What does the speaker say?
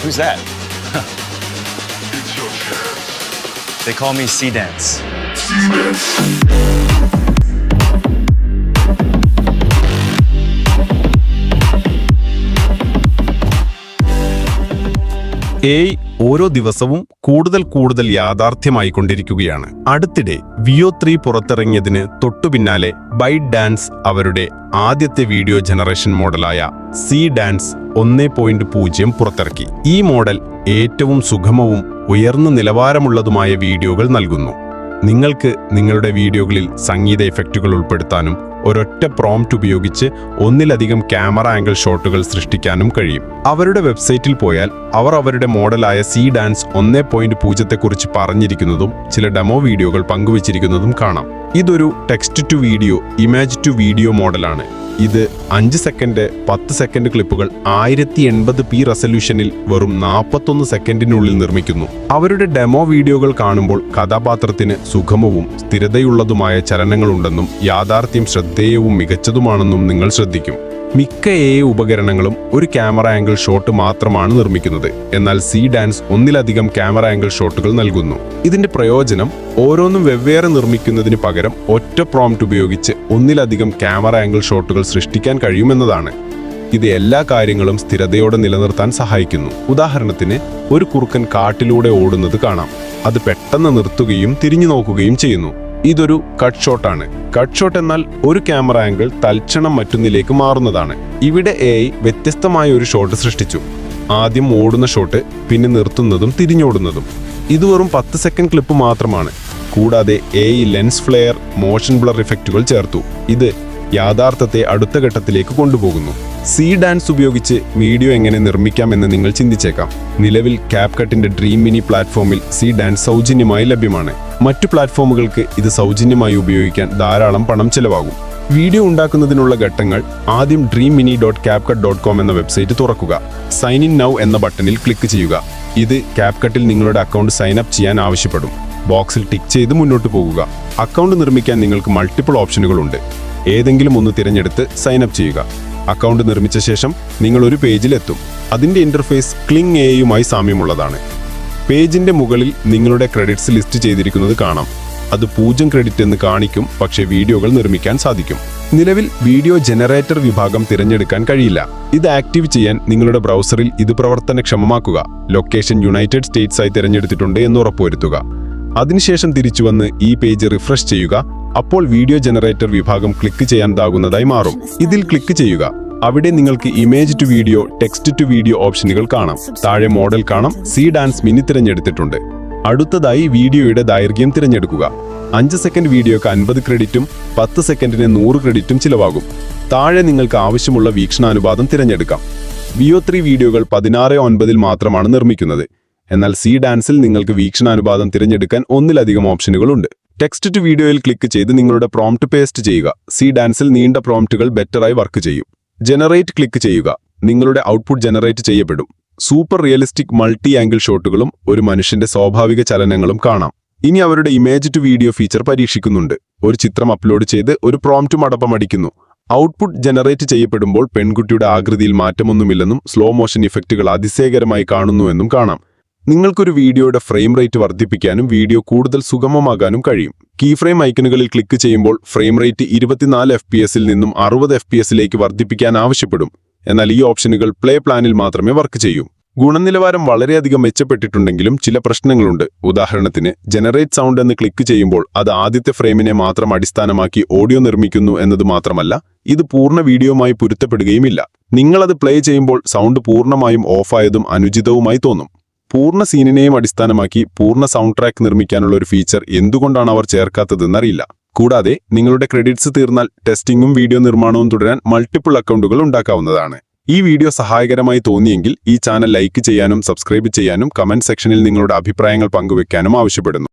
Who's that? They call me C-Dance. AI ഓരോ ദിവസവും കൂടുതൽ യാഥാർത്ഥ്യമായിക്കൊണ്ടിരിക്കുകയാണ്. അടുത്തിടെ VO3 പുറത്തിറങ്ങിയതിന് തൊട്ടുപിന്നാലെ ByteDance അവരുടെ ആദ്യത്തെ വീഡിയോ ജനറേഷൻ മോഡലായ C-Dance 1.0 പുറത്തിറക്കി. ഈ മോഡൽ ഏറ്റവും സുഗമവും ഉയർന്ന നിലവാരമുള്ളതുമായ വീഡിയോകൾ നൽകുന്നു. നിങ്ങൾക്ക് നിങ്ങളുടെ വീഡിയോകളിൽ സംഗീത എഫക്റ്റുകൾ ഉൾപ്പെടുത്താനും ഒരൊറ്റ പ്രോംപ്റ്റ് ഉപയോഗിച്ച് ഒന്നിലധികം ക്യാമറ ആംഗിൾ ഷോട്ടുകൾ സൃഷ്ടിക്കാനും കഴിയും. അവരുടെ വെബ്സൈറ്റിൽ പോയാൽ അവർ അവരുടെ മോഡലായ C-Dance 1.0 പറഞ്ഞിരിക്കുന്നതും ചില ഡെമോ വീഡിയോകൾ പങ്കുവച്ചിരിക്കുന്നതും കാണാം. ഇതൊരു text to video, image to video മോഡലാണ്. ഇത് 5 സെക്കൻഡ്, 10 സെക്കൻഡ് ക്ലിപ്പുകൾ 1080p റെസല്യൂഷനിൽ വെറും 41 സെക്കൻഡിനുള്ളിൽ നിർമ്മിക്കുന്നു. അവരുടെ ഡെമോ വീഡിയോകൾ കാണുമ്പോൾ കഥാപാത്രത്തിന് സുഗമവും സ്ഥിരതയുള്ളതുമായ ചലനങ്ങളുണ്ടെന്നും യാഥാർത്ഥ്യം ശ്രദ്ധേയവും മികച്ചതുമാണെന്നും നിങ്ങൾ ശ്രദ്ധിക്കും. മിക്ക AI ഉപകരണങ്ങളും ഒരു ക്യാമറ ആംഗിൾ ഷോട്ട് മാത്രമാണ് നിർമ്മിക്കുന്നത്. എന്നാൽ C-Dance ഒന്നിലധികം ക്യാമറ ആംഗിൾ ഷോട്ടുകൾ നൽകുന്നു. ഇതിന്റെ പ്രയോജനം ഓരോന്നും വെവ്വേറെ നിർമ്മിക്കുന്നതിന് പകരം ഒറ്റ പ്രോംപ്റ്റ് ഉപയോഗിച്ച് ഒന്നിലധികം ക്യാമറ ആംഗിൾ ഷോട്ടുകൾ സൃഷ്ടിക്കാൻ കഴിയുമെന്നതാണ്. ഇത് എല്ലാ കാര്യങ്ങളും സ്ഥിരതയോടെ നിലനിർത്താൻ സഹായിക്കുന്നു. ഉദാഹരണത്തിന്, ഒരു കുറുക്കൻ കാട്ടിലൂടെ ഓടുന്നത് കാണാം. അത് പെട്ടെന്ന് നിർത്തുകയും തിരിഞ്ഞു നോക്കുകയും ചെയ്യുന്നു. ഇതൊരു കട്ട് ഷോട്ടാണ്. കട്ട് ഷോട്ട് എന്നാൽ ഒരു ക്യാമറ ആംഗിൾ തൽക്ഷണം മറ്റൊന്നിലേക്ക് മാറുന്നതാണ്. ഇവിടെ AI വ്യത്യസ്തമായ ഒരു ഷോട്ട് സൃഷ്ടിച്ചു. ആദ്യം ഓടുന്ന ഷോട്ട്, പിന്നെ നിർത്തുന്നതും തിരിഞ്ഞോടുന്നതും. ഇത് വെറും 10 സെക്കൻഡ് ക്ലിപ്പ് മാത്രമാണ്. കൂടാതെ AI lens flare, motion blur ഇഫക്റ്റുകൾ ചേർത്തു. ഇത് യാഥാർത്ഥ്യത്തെ അടുത്ത ഘട്ടത്തിലേക്ക് കൊണ്ടുപോകുന്നു. C-Dance ഉപയോഗിച്ച് വീഡിയോ എങ്ങനെ നിർമ്മിക്കാമെന്ന് നിങ്ങൾ ചിന്തിച്ചേക്കാം. നിലവിൽ CapCutന്റെ ഡ്രീം മിനി പ്ലാറ്റ്ഫോമിൽ C-Dance സൗജന്യമായി ലഭ്യമാണ്. മറ്റു പ്ലാറ്റ്ഫോമുകൾക്ക് ഇത് സൗജന്യമായി ഉപയോഗിക്കാൻ ധാരാളം പണം ചെലവാകും. വീഡിയോ ഉണ്ടാക്കുന്നതിനുള്ള ഘട്ടങ്ങൾ: ആദ്യം dreammini.capcut.com എന്ന വെബ്സൈറ്റ് തുറക്കുക. സൈൻ ഇൻ നൗ എന്ന ബട്ടണിൽ ക്ലിക്ക് ചെയ്യുക. ഇത് CapCutൽ നിങ്ങളുടെ അക്കൗണ്ട് സൈൻ അപ്പ് ചെയ്യാൻ ആവശ്യപ്പെടും. ബോക്സിൽ ടിക്ക് ചെയ്ത് മുന്നോട്ട് പോകുക. അക്കൗണ്ട് നിർമ്മിക്കാൻ നിങ്ങൾക്ക് മൾട്ടിപ്പിൾ ഓപ്ഷനുകളുണ്ട്. ഏതെങ്കിലും ഒന്ന് തിരഞ്ഞെടുത്ത് സൈൻ അപ്പ് ചെയ്യുക. അക്കൗണ്ട് നിർമ്മിച്ച ശേഷം നിങ്ങൾ ഒരു പേജിൽ എത്തും. അതിന്റെ ഇന്റർഫേസ് ക്ലിങ് AIയുമായി സാമ്യമുള്ളതാണ്. പേജിന്റെ മുകളിൽ നിങ്ങളുടെ ക്രെഡിറ്റ്സ് ലിസ്റ്റ് ചെയ്തിരിക്കുന്നത് കാണാം. അത് 0 ക്രെഡിറ്റ് എന്ന് കാണിക്കും, പക്ഷേ വീഡിയോകൾ നിർമ്മിക്കാൻ സാധിക്കും. നിലവിൽ വീഡിയോ ജനറേറ്റർ വിഭാഗം തിരഞ്ഞെടുക്കാൻ കഴിയില്ല. ഇത് ആക്റ്റീവ് ചെയ്യാൻ നിങ്ങളുടെ ബ്രൗസറിൽ ഇത് പ്രവർത്തനക്ഷമമാക്കുക. ലൊക്കേഷൻ യുണൈറ്റഡ് സ്റ്റേറ്റ്സ് ആയി തിരഞ്ഞെടുത്തിട്ടുണ്ട് എന്ന് ഉറപ്പുവരുത്തുക. അതിനുശേഷം തിരിച്ചുവന്ന് ഈ പേജ് റിഫ്രഷ് ചെയ്യുക. അപ്പോൾ വീഡിയോ ജനറേറ്റർ വിഭാഗം ക്ലിക്ക് ചെയ്യാനാകുന്നതായി മാറും. ഇതിൽ ക്ലിക്ക് ചെയ്യുക. അവിടെ നിങ്ങൾക്ക് image to video, text to video ഓപ്ഷനുകൾ കാണാം. താഴെ മോഡൽ കാണാം. C-Dance mini തിരഞ്ഞെടുത്തിട്ടുണ്ട്. അടുത്തതായി വീഡിയോയുടെ ദൈർഘ്യം തിരഞ്ഞെടുക്കുക. 5 സെക്കൻഡ് വീഡിയോക്ക് 50 ക്രെഡിറ്റും 10 സെക്കൻഡിന് 100 ക്രെഡിറ്റും ചിലവാകും. താഴെ നിങ്ങൾക്ക് ആവശ്യമുള്ള വീക്ഷണാനുപാതം തിരഞ്ഞെടുക്കാം. VO3 വീഡിയോകൾ 16:9 മാത്രമാണ് നിർമ്മിക്കുന്നത്. എന്നാൽ C-Danceൽ നിങ്ങൾക്ക് വീക്ഷണാനുപാതം തിരഞ്ഞെടുക്കാൻ ഒന്നിലധികം ഓപ്ഷനുകളുണ്ട്. ടെക്സ്റ്റ് ടു വീഡിയോയിൽ ക്ലിക്ക് ചെയ്ത് നിങ്ങളുടെ പ്രോംപ്റ്റ് പേസ്റ്റ് ചെയ്യുക. C-Danceൽ നീണ്ട പ്രോംപ്റ്റുകൾ ബെറ്ററായി വർക്ക് ചെയ്യും. ജനറേറ്റ് ക്ലിക്ക് ചെയ്യുക. നിങ്ങളുടെ ഔട്ട്പുട്ട് ജനറേറ്റ് ചെയ്യപ്പെടും. സൂപ്പർ റിയലിസ്റ്റിക് മൾട്ടി ആംഗിൾ ഷോട്ടുകളും ഒരു മനുഷ്യന്റെ സ്വാഭാവിക ചലനങ്ങളും കാണാം. ഇനി അവരുടെ ഇമേജ് ടു വീഡിയോ ഫീച്ചർ പരീക്ഷിക്കുന്നുണ്ട്. ഒരു ചിത്രം അപ്ലോഡ് ചെയ്ത് ഒരു പ്രോംപ്റ്റും അടിക്കുന്നു. ഔട്ട്പുട്ട് ജനറേറ്റ് ചെയ്യപ്പെടുമ്പോൾ പെൺകുട്ടിയുടെ ആകൃതിയിൽ മാറ്റമൊന്നുമില്ലെന്നും സ്ലോ മോഷൻ ഇഫക്റ്റുകൾ അതിശയകരമായി കാണുന്നുവെന്നും കാണാം. നിങ്ങൾക്കൊരു വീഡിയോയുടെ ഫ്രെയിം റേറ്റ് വർദ്ധിപ്പിക്കാനും വീഡിയോ കൂടുതൽ സുഗമമാകാനും കഴിയും. കീ ഫ്രെയിം ഐക്കണുകളിൽ ക്ലിക്ക് ചെയ്യുമ്പോൾ ഫ്രെയിം റേറ്റ് 24 FPS-ൽ നിന്നും 60 FPS-ലേക്ക് വർദ്ധിപ്പിക്കാൻ ആവശ്യപ്പെടും. എന്നാൽ ഈ ഓപ്ഷനുകൾ പ്ലേ പ്ലാനിൽ മാത്രമേ വർക്ക് ചെയ്യൂ. ഗുണനിലവാരം വളരെയധികം മെച്ചപ്പെട്ടിട്ടുണ്ടെങ്കിലും ചില പ്രശ്നങ്ങളുണ്ട്. ഉദാഹരണത്തിന്, ജനറേറ്റ് സൗണ്ട് എന്ന് ക്ലിക്ക് ചെയ്യുമ്പോൾ അത് ആദ്യത്തെ ഫ്രെയിമിനെ മാത്രം അടിസ്ഥാനമാക്കി ഓഡിയോ നിർമ്മിക്കുന്നു എന്നത് മാത്രമല്ല, ഇത് പൂർണ്ണ വീഡിയോയുമായി പൊരുത്തപ്പെടുകയുമില്ല. നിങ്ങളത് പ്ലേ ചെയ്യുമ്പോൾ സൗണ്ട് പൂർണ്ണമായും ഓഫായതും അനുചിതവുമായി തോന്നും. പൂർണ്ണ സീനിനെയും അടിസ്ഥാനമാക്കി പൂർണ്ണ സൗണ്ട് ട്രാക്ക് നിർമ്മിക്കാനുള്ള ഒരു ഫീച്ചർ എന്തുകൊണ്ടാണ് അവർ ചേർക്കാത്തതെന്നറിയില്ല. കൂടാതെ നിങ്ങളുടെ ക്രെഡിറ്റ്സ് തീർന്നാൽ ടെസ്റ്റിംഗും വീഡിയോ നിർമ്മാണവും തുടരാൻ മൾട്ടിപ്പിൾ അക്കൗണ്ടുകൾ ഉണ്ടാക്കാവുന്നതാണ്. ഈ വീഡിയോ സഹായകരമായി തോന്നിയെങ്കിൽ ഈ ചാനൽ ലൈക്ക് ചെയ്യാനും സബ്സ്ക്രൈബ് ചെയ്യാനും കമന്റ് സെക്ഷനിൽ നിങ്ങളുടെ അഭിപ്രായങ്ങൾ പങ്കുവെക്കാനും ആവശ്യപ്പെടുന്നു.